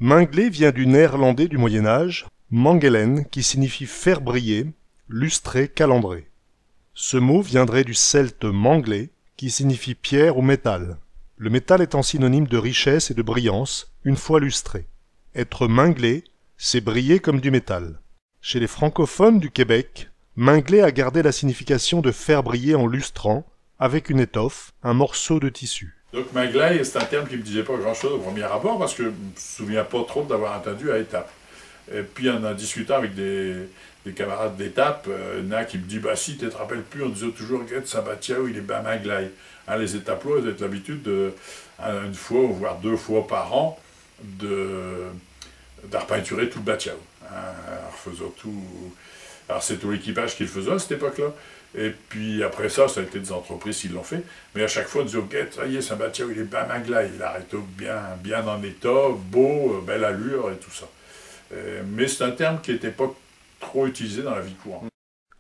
Mingler vient du néerlandais du Moyen-Âge, mangelen, qui signifie faire briller, lustrer, calandrer. Ce mot viendrait du celte mangler, qui signifie pierre ou métal. Le métal étant synonyme de richesse et de brillance, une fois lustré. Être minglé, c'est briller comme du métal. Chez les francophones du Québec, mingler a gardé la signification de faire briller en lustrant, avec une étoffe, un morceau de tissu. Donc mingler, c'est un terme qui ne me disait pas grand-chose au premier abord, parce que je ne me souviens pas trop d'avoir entendu à étape. Et puis en discutant avec des camarades d'étape, il y en a qui me dit, bah si tu ne te rappelles plus, on disait toujours, regarde, Sabatiao, il est ben mingler. Hein, les étapes-là, ils ont l'habitude, une fois, voire 2 fois par an, de repeinturer tout le Batiao. Alors c'est tout l'équipage qui le faisait à cette époque-là. Et puis après ça a été des entreprises qui l'ont fait. Mais à chaque fois, on disait, ok, ça y est, Saint-Batiao, il est bien mangla, il arrête bien en état, beau, belle allure et tout ça. Mais c'est un terme qui n'était pas trop utilisé dans la vie courante.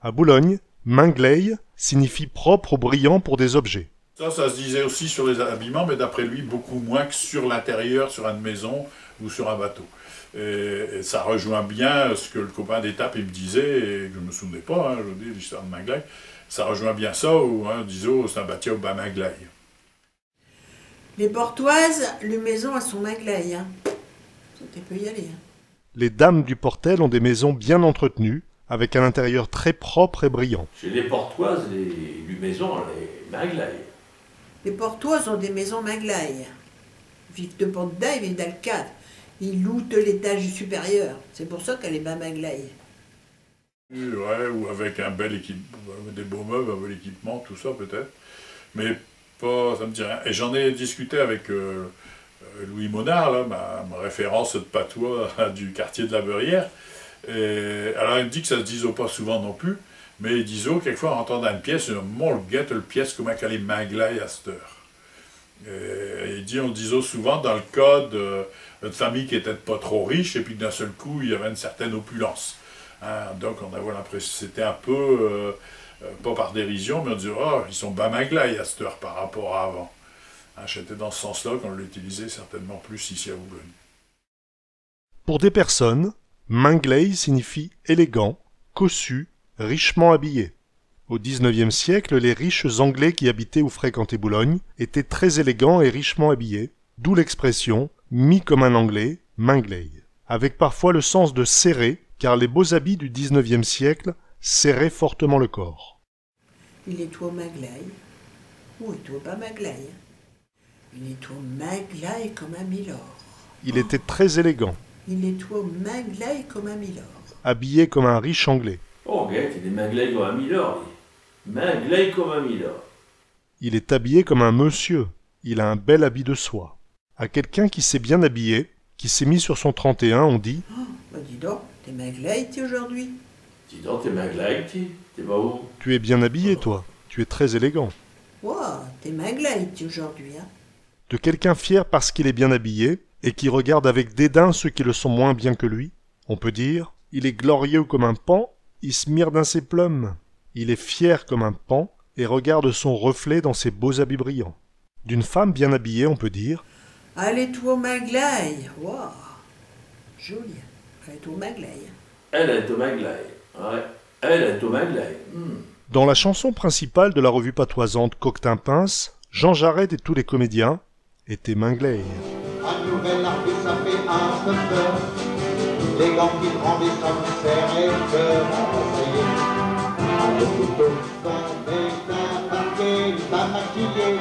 À Boulogne, mingleil signifie propre ou brillant pour des objets. Ça se disait aussi sur les habillements, mais d'après lui, beaucoup moins que sur l'intérieur, sur une maison ou sur un bateau. Et ça rejoint bien ce que le copain d'étape il me disait, et que je ne me souvenais pas, je vous dis, l'histoire de Mingleil. Ça rejoint bien ça, où on disait, oh, c'est un bâtiment au bas Mingleil. Les Portoises, les maisons, elles sont Mingleil. Hein. Tu peux y aller. Hein. Les dames du Portel ont des maisons bien entretenues, avec un intérieur très propre et brillant. Chez les Portoises, les maisons, les Mingleil. Les Portoises ont des maisons Mingleil. Vivent de Pont-d'Aille, vivent d'Alcade. Ils louent l'étage supérieur. C'est pour ça qu'elle est bas Mingleil. Ouais, ou avec un bel équipement, des beaux meubles, un bel équipement, tout ça peut-être. Mais pas, ça me dit rien. Et j'en ai discuté avec Louis Monard, là, ma référence de patois du quartier de la Beurrière. Et, alors il me dit que ça se disait pas souvent non plus, mais il disait quelquefois en entendant une pièce, mon guette le pièce comment qu'elle est Mingleil à cette heure. Et il dit, on disait souvent dans le cas d'une famille qui n'était pas trop riche, et puis d'un seul coup, il y avait une certaine opulence. Hein, donc on avait l'impression, c'était un peu, pas par dérision, mais on disait, oh, ils sont bas Mingleil à cette heure par rapport à avant. Hein, c'était dans ce sens-là qu'on l'utilisait certainement plus ici à Boulogne. Pour des personnes, mingleil signifie élégant, cossu, richement habillé. Au XIXe siècle, les riches Anglais qui habitaient ou fréquentaient Boulogne étaient très élégants et richement habillés, d'où l'expression « mis comme un Anglais », mingleil, avec parfois le sens de serré, car les beaux habits du XIXe siècle serraient fortement le corps. Il est tout mingleil, ou il est pas mingleil. Il est tout mingleil comme un milord. Il était très élégant. Il est tout mingleil comme un milord. Habillé comme un riche Anglais. Oh, regarde, il est mingleil comme un milord. Mingleil comme un milord. Il est habillé comme un monsieur. Il a un bel habit de soie. À quelqu'un qui s'est bien habillé, qui s'est mis sur son 31, on dit oh, bah dis donc, t'es mingleil, t'es aujourd'hui. Dis donc, t'es mingleil, t'es pas où? Tu es bien habillé, toi. Tu es très élégant. Wow, t'es mingleil, t'es aujourd'hui, hein. De quelqu'un fier parce qu'il est bien habillé, et qui regarde avec dédain ceux qui le sont moins bien que lui, on peut dire il est glorieux comme un paon, il se mire dans ses plumes. Il est fier comme un paon et regarde son reflet dans ses beaux habits brillants. D'une femme bien habillée, on peut dire elle est tout mingleil. Wow, jolie. Elle est tout mingleil. Elle est au mingleil. Ouais, elle est au mingleil. Dans la chanson principale de la revue patoisante Coquetin-Pince, Jean Jared et tous les comédiens étaient mingleil. Un nouvel artiste, ça fait un peu peur. Les gants qui rendent les hommes serrés, cœur enrayé. Le couteau sont bien marqués, pas maquillés.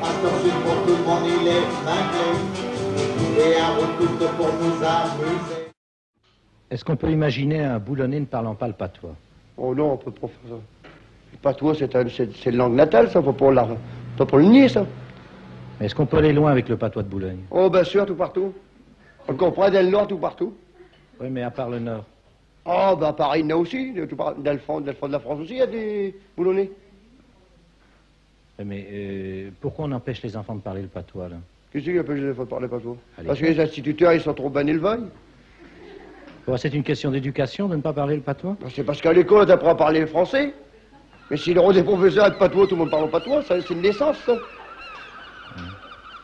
Un torchon pour tout le monde, il est mingleil. Et un recouteau pour nous amuser. Est-ce qu'on peut imaginer un Boulonnais ne parlant pas le patois? Oh non, on peut pas faire ça. Le patois, c'est une langue natale, ça, faut pas le nier, ça. Mais est-ce qu'on peut aller loin avec le patois de Boulogne? Oh, bien sûr, tout partout. On le comprend dès le nord, tout partout. Oui, mais à part le nord. Oh, ben pareil, il y en a aussi. Dans le fond de la France aussi, il y a des Boulonnais. Mais pourquoi on empêche les enfants de parler le patois, là? Qu'est-ce qui empêche les enfants de parler patois? Parce que les instituteurs, ils sont trop bien élevés. Bon, c'est une question d'éducation de ne pas parler le patois? C'est parce qu'à l'école, on apprend à parler français. Mais s'ils auront des professeurs de patois, tout le monde parle patois, c'est une naissance, ça.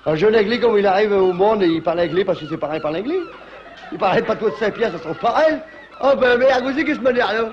Un jeune anglais, comme il arrive au monde, il parle anglais parce que ses parents parlent anglais. Il parle pas toi de Saint-Pierre, ça se trouve pareil. Ah ben merde, vous savez qu'est-ce que je me dis là?